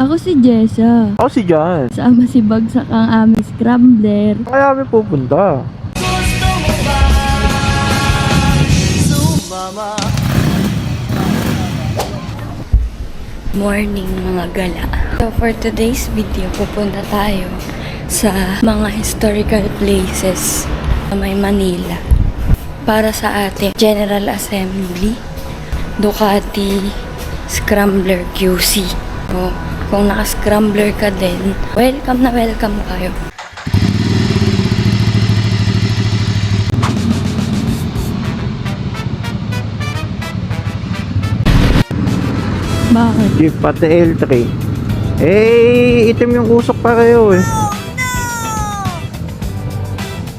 Ako si Jessa. Ako si Jan. Sama si Bagsak ang aming scrambler. Kaya kami pupunta. Morning mga gala. So for today's video, pupunta tayo sa mga historical places sa may Manila para sa ating General Assembly Ducati Scrambler QC. So, kung naka-scrambler ka din, welcome na welcome kayo. Bakit? Jeep pati L3. Eh, itim yung usok pareho eh.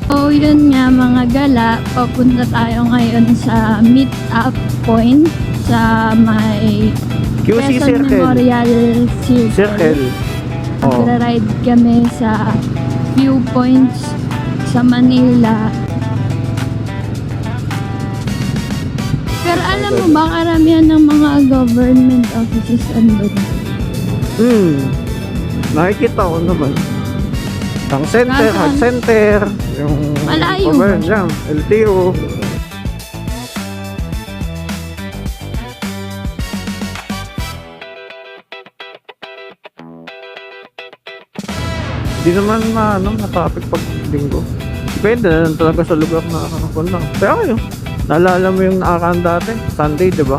So, yun nga mga gala, papunta tayo ngayon sa meet-up point sa may QC Quezon Circle. Memorial Circle. Circle. Oh. Magra-ride kami sa viewpoints sa Manila. Pero alam mo ba, karamihan ng mga government offices andun. Nakikita ko naman. Ang center, Nasaan? heart center, yung Malayo cover ba? dyan, LTO. Hindi naman na-traffic pag linggo. Depende na lang talaga sa lugar na punta. Pero yun, naalala mo yung nakaraan dati, Sunday, di ba?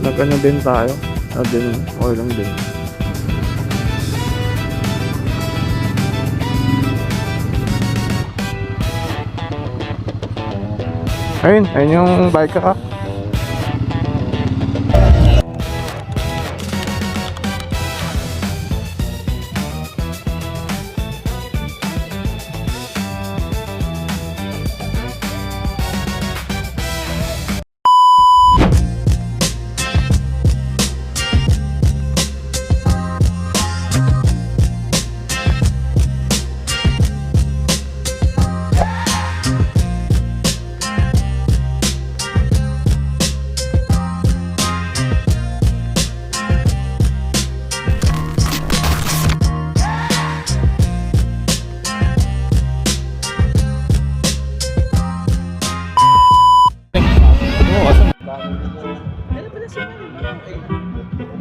Nag-ano din tayo. Okay lang din. Ayun yung bike ka.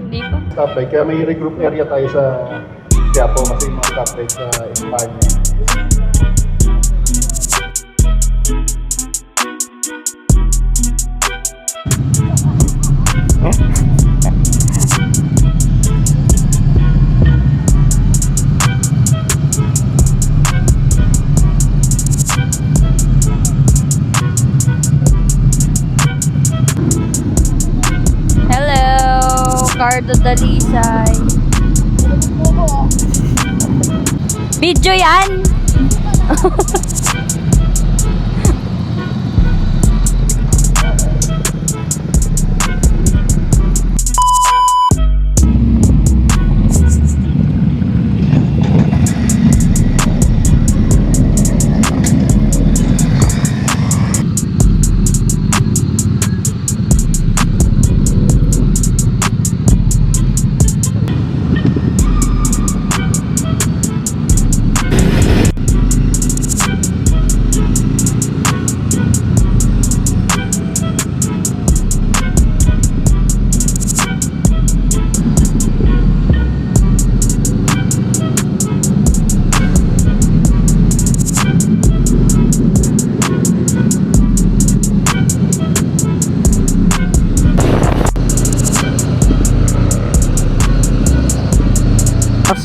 Hindi pa. Stoplight. Kaya may regroup area tayo sa Quiapo kasi yung mga stoplight sa Espanya. Hello, Cardo Dalisay. Video yan!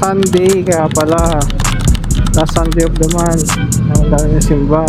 Sunday, kaya pala last Sunday of the month, wala na simba.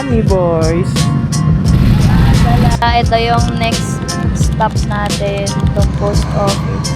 Funny boys. Ito yung next stop natin, itong post office.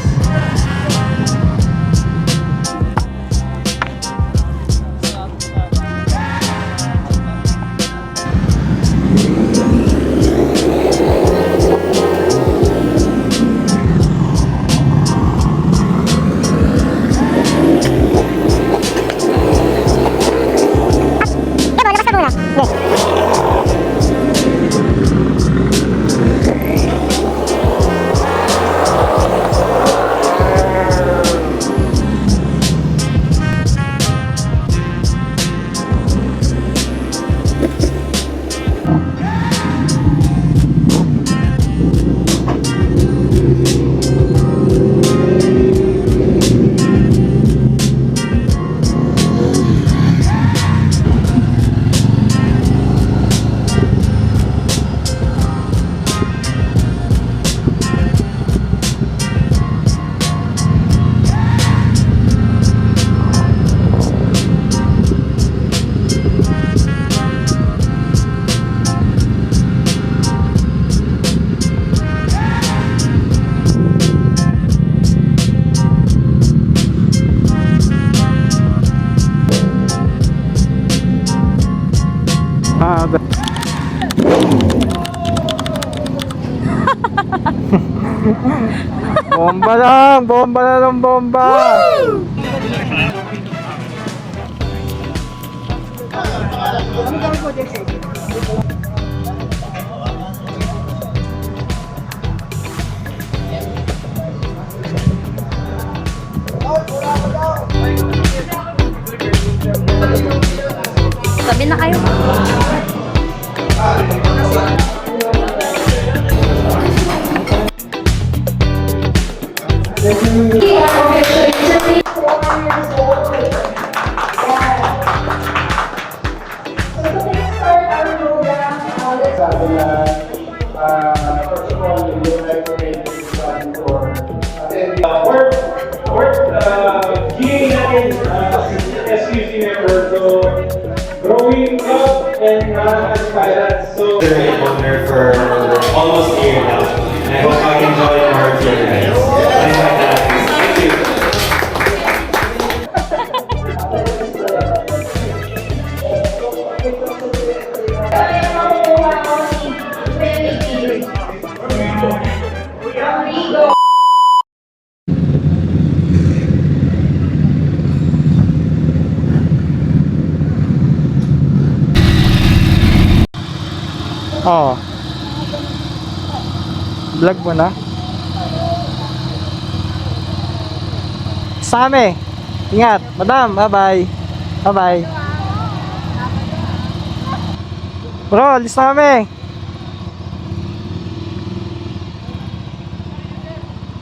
Bomba lang! Bomba na ng bomba! Sabi na kayo. Growing up and aspirants, so been there for almost a year now. I hope I can join more of you guys. Thank you. Oo. Vlog mo na. Same. Ingat. Madam, bye-bye. Bye-bye. Bro, alis na kami.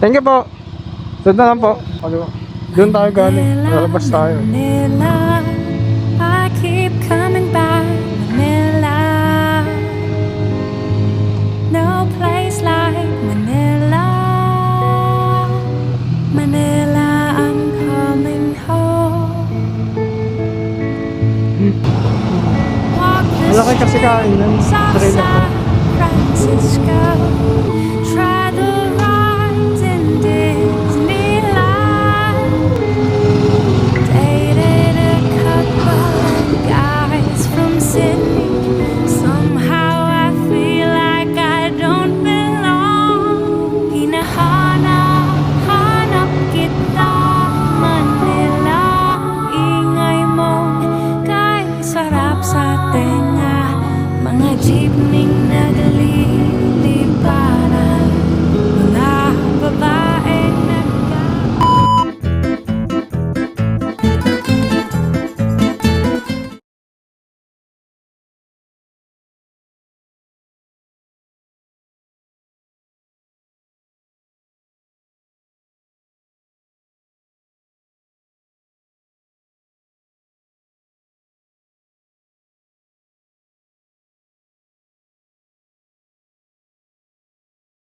Thank you po. Doon na lang po. Doon tayo galing. Lalabas tayo. Manila, I keep coming back. Manila, no place like Manila. Manila, I'm coming home. Walk the Malaki kasi kain ng streets of trailer ko. San Francisco.